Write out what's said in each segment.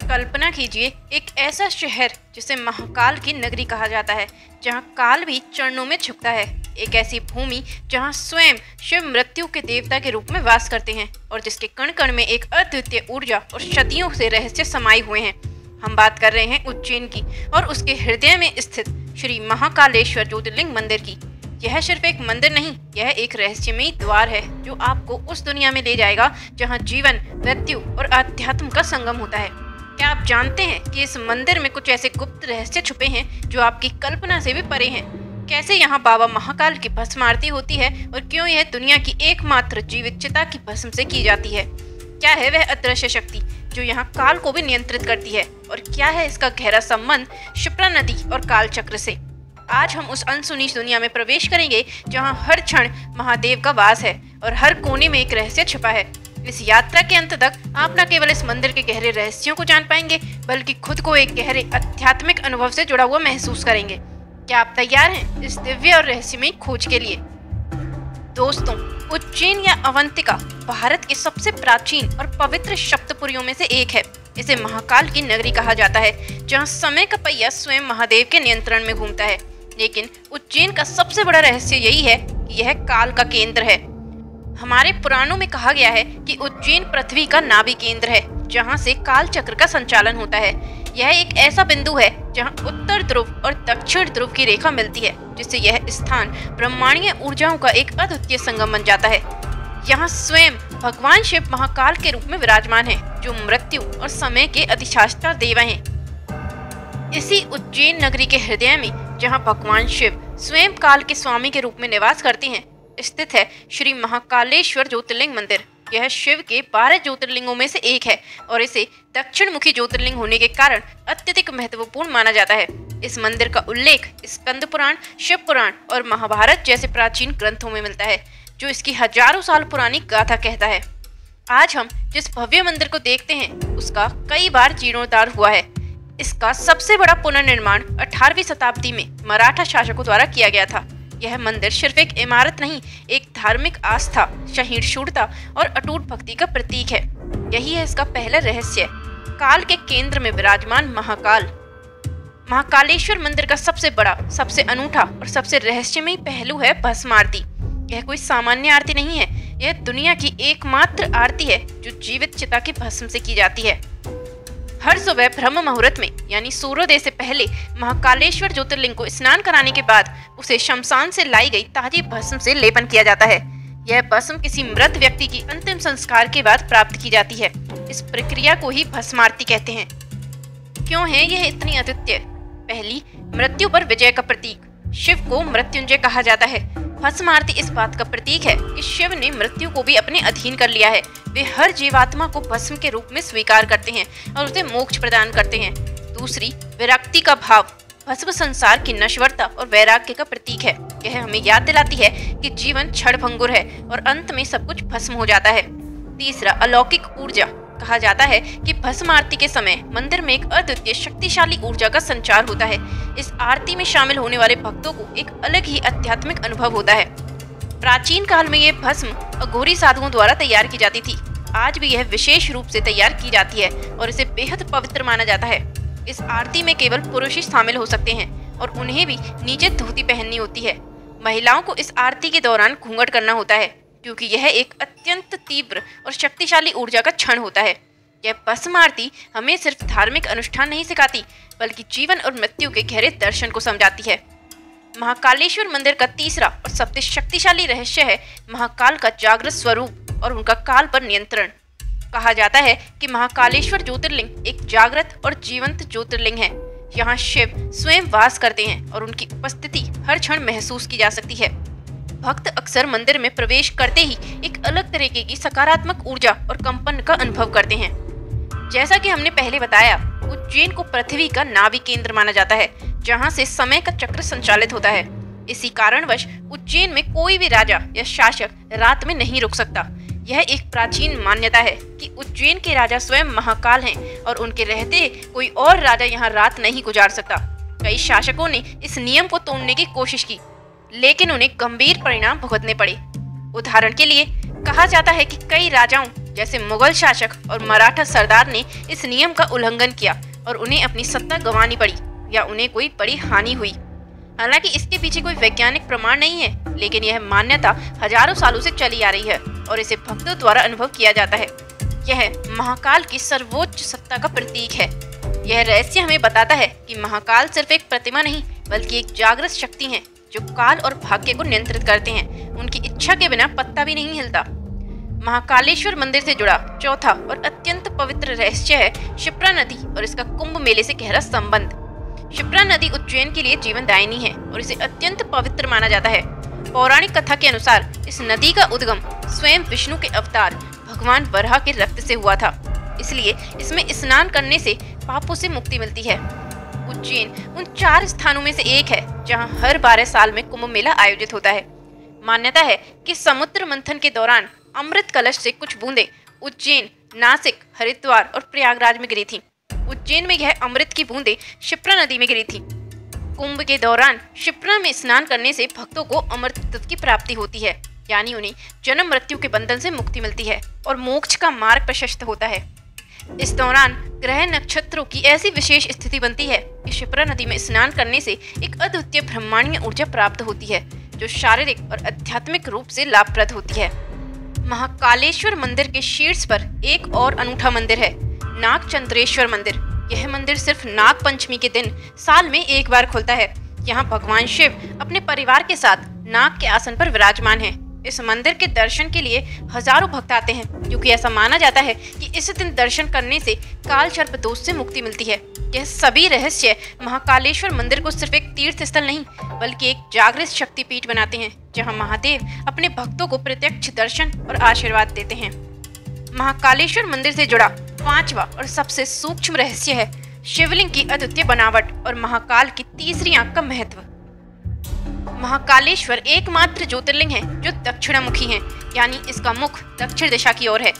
कल्पना कीजिए एक ऐसा शहर जिसे महाकाल की नगरी कहा जाता है, जहां काल भी चरणों में झुकता है। एक ऐसी भूमि जहां स्वयं शिव मृत्यु के देवता के रूप में वास करते हैं और जिसके कण कण में एक अद्वितीय ऊर्जा और सदियों से रहस्य समाये हुए हैं। हम बात कर रहे हैं उज्जैन की और उसके हृदय में स्थित श्री महाकालेश्वर ज्योतिर्लिंग मंदिर की। यह सिर्फ एक मंदिर नहीं, यह एक रहस्यमयी द्वार है जो आपको उस दुनिया में ले जाएगा जहां जीवन, मृत्यु और अध्यात्म का संगम होता है। क्या आप जानते हैं कि इस मंदिर में कुछ ऐसे गुप्त रहस्य छुपे हैं जो आपकी कल्पना से भी परे हैं? कैसे यहाँ बाबा महाकाल की भस्म आरती होती है और क्यों यह दुनिया की एकमात्र जीवित चिता की भस्म से की जाती है? क्या है वह अदृश्य शक्ति जो यहाँ काल को भी नियंत्रित करती है और क्या है इसका गहरा संबंध क्षिप्रा नदी और काल चक्र से? आज हम उस अनसुनी दुनिया में प्रवेश करेंगे जहाँ हर क्षण महादेव का वास है और हर कोने में एक रहस्य छिपा है। इस यात्रा के अंत तक आप न केवल इस मंदिर के गहरे रहस्यों को जान पाएंगे बल्कि खुद को एक गहरे आध्यात्मिक अनुभव से जुड़ा हुआ महसूस करेंगे। क्या आप तैयार हैं इस दिव्य और रहस्यमयी खोज के लिए? दोस्तों, उज्जैन या अवंतिका भारत के सबसे प्राचीन और पवित्र सप्तपुरियों में से एक है। इसे महाकाल की नगरी कहा जाता है, जहां समय का पहिया स्वयं महादेव के नियंत्रण में घूमता है। लेकिन उज्जैन का सबसे बड़ा रहस्य यही है कि यह काल का केंद्र है। हमारे पुराणों में कहा गया है कि उज्जैन पृथ्वी का नाभि केंद्र है, जहां से काल चक्र का संचालन होता है। यह एक ऐसा बिंदु है जहां उत्तर ध्रुव और दक्षिण ध्रुव की रेखा मिलती है, जिससे यह स्थान ब्रह्मांडीय ऊर्जाओं का एक अद्वितीय संगम बन जाता है। यहाँ स्वयं भगवान शिव महाकाल के रूप में विराजमान है, जो मृत्यु और समय के अधिष्ठाता देव हैं। इसी उज्जैन नगरी के हृदय में, जहाँ भगवान शिव स्वयं काल के स्वामी के रूप में निवास करते हैं, स्थित है श्री महाकालेश्वर ज्योतिर्लिंग मंदिर। यह शिव के 12 ज्योतिर्लिंगों में से एक है और इसे दक्षिण मुखी ज्योतिर्लिंग होने के कारण अत्यधिक महत्वपूर्ण माना जाता है। इस मंदिर का उल्लेख स्कंद पुराण, शिव पुराण और महाभारत जैसे प्राचीन ग्रंथों में मिलता है, जो इसकी हजारों साल पुरानी गाथा कहता है। आज हम जिस भव्य मंदिर को देखते हैं उसका कई बार जीर्णोद्धार हुआ है। इसका सबसे बड़ा पुनर्निर्माण 18वीं शताब्दी में मराठा शासकों द्वारा किया गया था। यह मंदिर सिर्फ एक इमारत नहीं, एक धार्मिक आस्था, सहिष्णुता और अटूट भक्ति का प्रतीक है। यही है इसका पहला रहस्य, काल के केंद्र में विराजमान महाकाल। महाकालेश्वर मंदिर का सबसे बड़ा, सबसे अनूठा और सबसे रहस्यमयी पहलू है भस्म आरती। यह कोई सामान्य आरती नहीं है, यह दुनिया की एकमात्र आरती है जो जीवित चिता की भस्म से की जाती है। हर सुबह ब्रह्म मुहूर्त में यानी सूर्योदय से पहले महाकालेश्वर ज्योतिर्लिंग को स्नान कराने के बाद उसे शमशान से लाई गई ताजी भस्म से लेपन किया जाता है। यह भस्म किसी मृत व्यक्ति की अंतिम संस्कार के बाद प्राप्त की जाती है। इस प्रक्रिया को ही भस्म आरती कहते हैं। क्यों है यह इतनी अद्वितीय? पहली, मृत्यु पर विजय का प्रतीक। शिव को मृत्युंजय कहा जाता है। भस्म आरती इस बात का प्रतीक है कि शिव ने मृत्यु को भी अपने अधीन कर लिया है। वे हर जीवात्मा को भस्म के रूप में स्वीकार करते हैं और उसे मोक्ष प्रदान करते हैं। दूसरी, विरक्ति का भाव। भस्म संसार की नश्वरता और वैराग्य का प्रतीक है। यह हमें याद दिलाती है कि जीवन क्षणभंगुर है और अंत में सब कुछ भस्म हो जाता है। तीसरा, अलौकिक ऊर्जा। कहा जाता है कि भस्म आरती के समय मंदिर में एक अद्वितीय शक्तिशाली ऊर्जा का संचार होता है। इस आरती में शामिल होने वाले भक्तों को एक अलग ही आध्यात्मिक अनुभव होता है। प्राचीन काल में ये भस्म अघोरी साधुओं द्वारा तैयार की जाती थी। आज भी यह विशेष रूप से तैयार की जाती है और इसे बेहद पवित्र माना जाता है। इस आरती में केवल पुरुष ही शामिल हो सकते हैं और उन्हें भी नीचे धोती पहननी होती है। महिलाओं को इस आरती के दौरान घूंघट करना होता है, क्योंकि यह एक अत्यंत तीव्र और शक्तिशाली ऊर्जा का क्षण होता है। यह भस्म आरती हमें सिर्फ धार्मिक अनुष्ठान नहीं सिखाती, बल्कि जीवन और मृत्यु के गहरे दर्शन को समझाती है। महाकालेश्वर मंदिर का तीसरा और सबसे शक्तिशाली रहस्य है महाकाल का जागृत स्वरूप और उनका काल पर नियंत्रण। कहा जाता है कि महाकालेश्वर ज्योतिर्लिंग एक जागृत और जीवंत ज्योतिर्लिंग है। यहाँ शिव स्वयं वास करते हैं और उनकी उपस्थिति हर क्षण महसूस की जा सकती है। भक्त अक्सर मंदिर में प्रवेश करते ही एक अलग तरीके की सकारात्मक ऊर्जा और कंपन का अनुभव करते हैं। जैसा कि हमने पहले बताया, उज्जैन को पृथ्वी का नाभि केंद्र माना जाता है, जहां से समय का चक्र संचालित होता है। इसी कारणवश उज्जैन में कोई भी राजा या शासक रात में नहीं रुक सकता। यह एक प्राचीन मान्यता है कि उज्जैन के राजा स्वयं महाकाल हैं और उनके रहते कोई और राजा यहाँ रात नहीं गुजार सकता। कई शासकों ने इस नियम को तोड़ने की कोशिश की, लेकिन उन्हें गंभीर परिणाम भुगतने पड़े। उदाहरण के लिए कहा जाता है कि कई राजाओं जैसे मुगल शासक और मराठा सरदार ने इस नियम का उल्लंघन किया और उन्हें अपनी सत्ता गंवानी पड़ी या उन्हें कोई बड़ी हानि हुई। हालांकि इसके पीछे कोई वैज्ञानिक प्रमाण नहीं है, लेकिन यह मान्यता हजारों सालों से चली आ रही है और इसे भक्तों द्वारा अनुभव किया जाता है। यह महाकाल की सर्वोच्च सत्ता का प्रतीक है। यह रहस्य हमें बताता है कि महाकाल सिर्फ एक प्रतिमा नहीं, बल्कि एक जागृत शक्ति है जो काल और भाग्य को नियंत्रित करते हैं। उनकी इच्छा के बिना पत्ता भी नहीं हिलता। महाकालेश्वर मंदिर से जुड़ा चौथा और अत्यंत पवित्र रहस्य है क्षिप्रा नदी और इसका कुंभ मेले से गहरा संबंध। क्षिप्रा नदी उज्जैन के लिए जीवनदायिनी है और इसे अत्यंत पवित्र माना जाता है। पौराणिक कथा के अनुसार इस नदी का उद्गम स्वयं विष्णु के अवतार भगवान वराह के रक्त से हुआ था, इसलिए इसमें स्नान करने से पापों से मुक्ति मिलती है। उज्जैन उन 4 स्थानों में से एक है जहां हर 12 साल में कुंभ मेला आयोजित होता है। मान्यता है कि समुद्र मंथन के दौरान अमृत कलश से कुछ बूंदें उज्जैन, नासिक, हरिद्वार और प्रयागराज में गिरी थी। उज्जैन में यह अमृत की बूंदें क्षिप्रा नदी में गिरी थी। कुंभ के दौरान क्षिप्रा में स्नान करने से भक्तों को अमृतत्व की प्राप्ति होती है, यानी उन्हें जन्म मृत्यु के बंधन से मुक्ति मिलती है और मोक्ष का मार्ग प्रशस्त होता है। इस दौरान ग्रह नक्षत्रों की ऐसी विशेष स्थिति बनती है कि क्षिप्रा नदी में स्नान करने से एक अद्वितीय ब्रह्मांडीय ऊर्जा प्राप्त होती है जो शारीरिक और आध्यात्मिक रूप से लाभप्रद होती है। महाकालेश्वर मंदिर के शीर्ष पर एक और अनूठा मंदिर है, नागचंद्रेश्वर मंदिर। यह मंदिर सिर्फ नाग पंचमी के दिन साल में एक बार खुलता है। यहाँ भगवान शिव अपने परिवार के साथ नाग के आसन पर विराजमान हैं। इस मंदिर के दर्शन के लिए हजारों भक्त आते हैं, क्योंकि ऐसा माना जाता है कि इस दिन दर्शन करने से काल सर्प दोष से मुक्ति मिलती है। यह सभी रहस्य महाकालेश्वर मंदिर को सिर्फ एक तीर्थ स्थल नहीं, बल्कि एक जागृत शक्तिपीठ बनाते हैं, जहां महादेव अपने भक्तों को प्रत्यक्ष दर्शन और आशीर्वाद देते हैं। महाकालेश्वर मंदिर से जुड़ा 5वां और सबसे सूक्ष्म रहस्य है शिवलिंग की अद्वितीय बनावट और महाकाल की तीसरी आंख का महत्व। महाकालेश्वर एकमात्र ज्योतिर्लिंग है जो दक्षिणामुखी है, यानी इसका मुख दक्षिण दिशा की ओर है।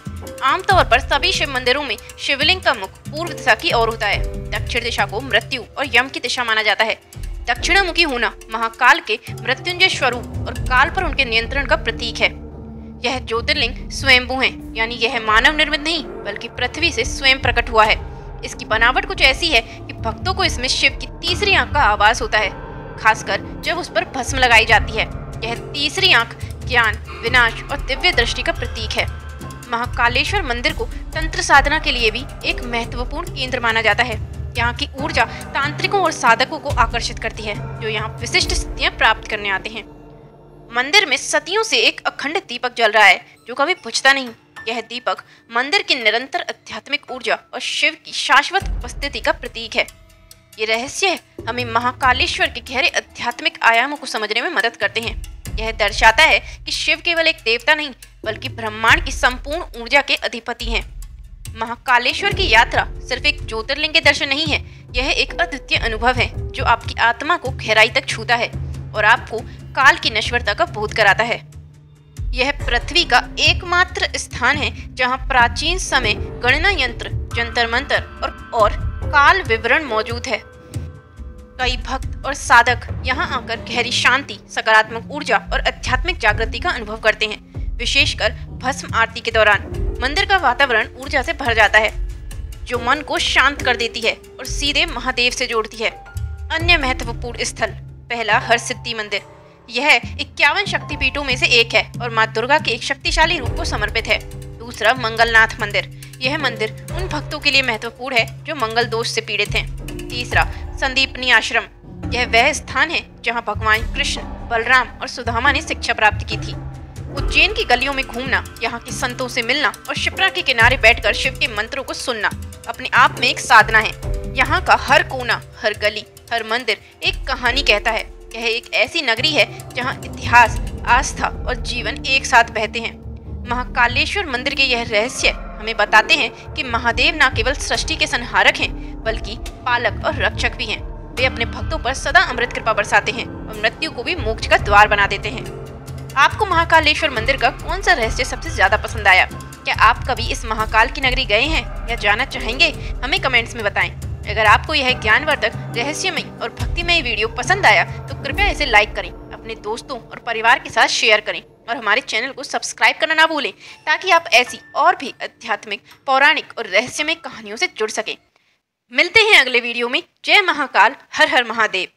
आमतौर पर सभी शिव मंदिरों में शिवलिंग का मुख पूर्व दिशा की ओर होता है। दक्षिण दिशा को मृत्यु और यम की दिशा माना जाता है। दक्षिणामुखी होना महाकाल के मृत्युंजय स्वरूप और काल पर उनके नियंत्रण का प्रतीक है। यह ज्योतिर्लिंग स्वयंभू है, यानी यह मानव निर्मित नहीं, बल्कि पृथ्वी से स्वयं प्रकट हुआ है। इसकी बनावट कुछ ऐसी है कि भक्तों को इसमें शिव की तीसरी आंख का आभास होता है, खासकर जब उस पर भस्म लगाई जाती है। यह तीसरी आंख ज्ञान, विनाश और दिव्य दृष्टि का प्रतीक है। महाकालेश्वर मंदिर को तंत्र साधना के लिए भी एक महत्वपूर्ण केंद्र माना जाता है। यहाँ की ऊर्जा तांत्रिकों और साधकों को आकर्षित करती है, जो यहाँ विशिष्ट सिद्धियां प्राप्त करने आते हैं। मंदिर में सदियों से एक अखंड दीपक जल रहा है जो कभी बुझता नहीं। यह दीपक मंदिर की निरंतर आध्यात्मिक ऊर्जा और शिव की शाश्वत उपस्थिति का प्रतीक है। ये रहस्य हमें महाकालेश्वर के गहरे आध्यात्मिक आयामों को समझने में मदद करते हैं। यह दर्शाता है कि शिव केवल एक देवता नहीं, बल्कि ब्रह्मांड की संपूर्ण ऊर्जा के अधिपति हैं। महाकालेश्वर की यात्रा सिर्फ एक ज्योतिर्लिंग के दर्शन नहीं है, यह एक अद्वितीय अनुभव है जो आपकी आत्मा को गहराई तक छूता है और आपको काल की नश्वरता का बोध कराता है। यह पृथ्वी का एकमात्र स्थान है जहां प्राचीन समय गणना यंत्र, जंतर मंतर और काल विवरण मौजूद है। कई भक्त और साधक यहां आकर गहरी शांति, सकारात्मक ऊर्जा और आध्यात्मिक जागृति का अनुभव करते हैं। विशेषकर भस्म आरती के दौरान मंदिर का वातावरण ऊर्जा से भर जाता है, जो मन को शांत कर देती है और सीधे महादेव से जोड़ती है। अन्य महत्वपूर्ण स्थल, पहला हरसिद्धि मंदिर। यह 51 शक्तिपीठों में से एक है और माँ दुर्गा के एक शक्तिशाली रूप को समर्पित है। दूसरा मंगलनाथ मंदिर। यह मंदिर उन भक्तों के लिए महत्वपूर्ण है जो मंगल दोष से पीड़ित हैं। तीसरा संदीपनी आश्रम। यह वह स्थान है जहां भगवान कृष्ण, बलराम और सुदामा ने शिक्षा प्राप्त की थी। उज्जैन की गलियों में घूमना, यहाँ के संतों से मिलना और क्षिप्रा के किनारे बैठकर शिव के मंत्रों को सुनना अपने आप में एक साधना है। यहाँ का हर कोना, हर गली, हर मंदिर एक कहानी कहता है। यह एक ऐसी नगरी है जहाँ इतिहास, आस्था और जीवन एक साथ बहते हैं। महाकालेश्वर मंदिर के यह रहस्य हमें बताते हैं कि महादेव न केवल सृष्टि के संहारक हैं, बल्कि पालक और रक्षक भी हैं। वे अपने भक्तों पर सदा अमृत कृपा बरसाते हैं और मृत्यु को भी मोक्ष का द्वार बना देते हैं। आपको महाकालेश्वर मंदिर का कौन सा रहस्य सबसे ज्यादा पसंद आया? क्या आप कभी इस महाकाल की नगरी गए हैं या जाना चाहेंगे? हमें कमेंट्स में बताएं। अगर आपको यह ज्ञानवर्धक, रहस्यमय और भक्तिमय वीडियो पसंद आया तो कृपया इसे लाइक करें, अपने दोस्तों और परिवार के साथ शेयर करें और हमारे चैनल को सब्सक्राइब करना ना भूलें, ताकि आप ऐसी और भी आध्यात्मिक, पौराणिक और रहस्यमय कहानियों से जुड़ सकें। मिलते हैं अगले वीडियो में। जय महाकाल, हर हर महादेव।